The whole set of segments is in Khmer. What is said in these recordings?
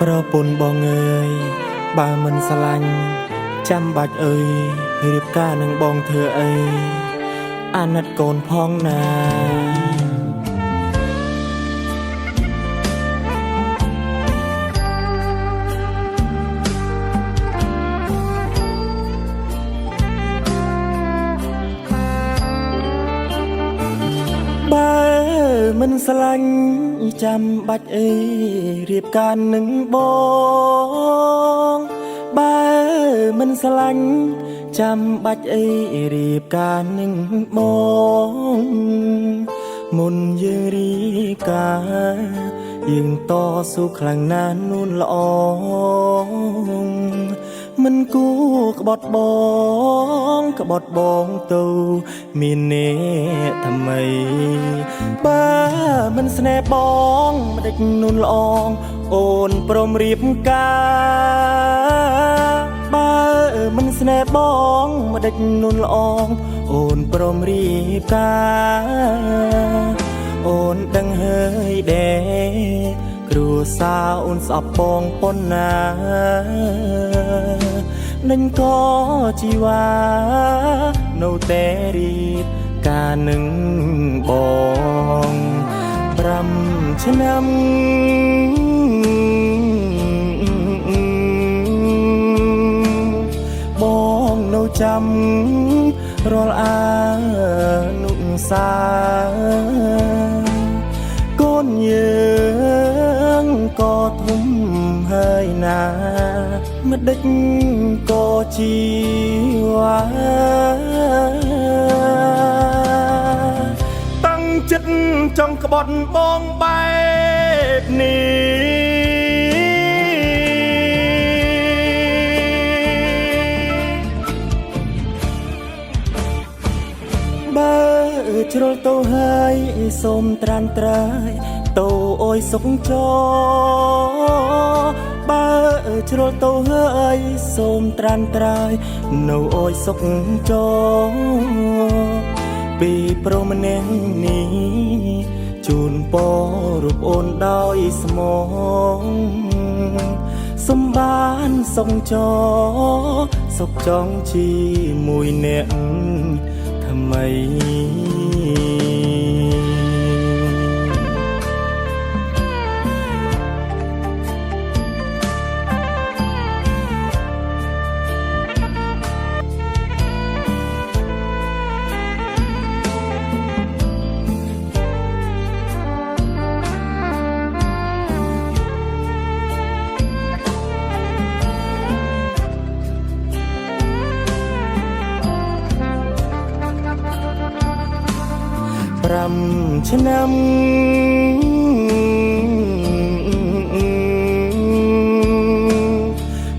ប្រពន្ធបងអើយបើមិនស្រឡាញ់ចាំបាច់អើយរៀបការនឹងបងធ្វើអីអាណិតកូនផងណាបើមិនស្រឡាញ់ចាំបាច់អីរៀបការនឹងបងបើមិនស្រឡាញ់ចាំបាច់អីរៀបការនឹងបងមុនយើងរៀបការយើងតស៊ូខ្លាំងណាស់នួនល្អមិនគួរក្បត់បងទៅមានអ្នកថ្មីបើមិនស្នេហ៍បងមិនដេចនួនល្អអូនព្រមរៀបការបើមិនស្នេហ៍បងមិនដេចនួនល្អអូនព្រមរៀបការអូនដឹងហើយដែរគ្រួសារអូនស្អប់បងប៉ុណ្ណានឹងក៏ជីវ៉ានៅតែរៀបការនឹងបង5ឆ្នាំបងនៅចាំរាល់អានុសាកូនយើងក៏ធំហើយណាមិនដេចក៏ជីវ៉ាតាំងចិត្តចង់ក្បត់បងបែបនេះបើជ្រុលទៅហើយសូមត្រានត្រើយទៅអើយសុខចបើជ្រុលទៅហើយសូមត្រានត្រើយនៅអើយសុខចពីព្រមម្នាក់នេះជូនពររូបអូនដោយស្មងសំបានសុខចសុខចង់ជាមួយអ្នកថ្មី5ឆ្នាំ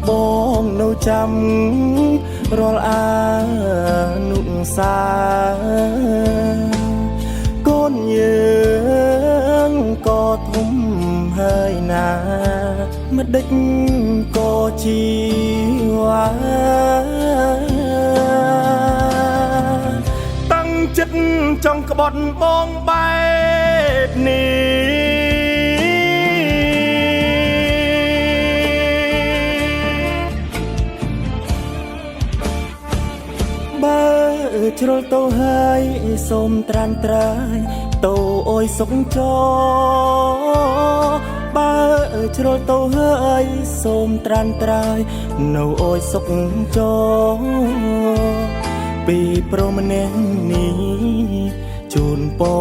បងនៅចាំរាល់អានុសាកូនយើងក៏ធំហើយណាមិនដេចក៏ជីវ៉ាចិត្តចង់ក្បត់បងបែបនេះបើជ្រុលទៅហើយសូមត្រានត្រើយទៅអើយសុខចបើជ្រុលទៅហើយសូមត្រានត្រើយនៅអើយសុខចពីព្រមម្នាក់នេះជូនពរ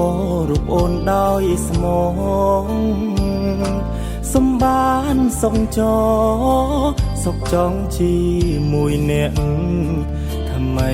រូបអូនដោយស្មងសំបានសុខចសុខចង់ជាមួយអ្នកថ្មី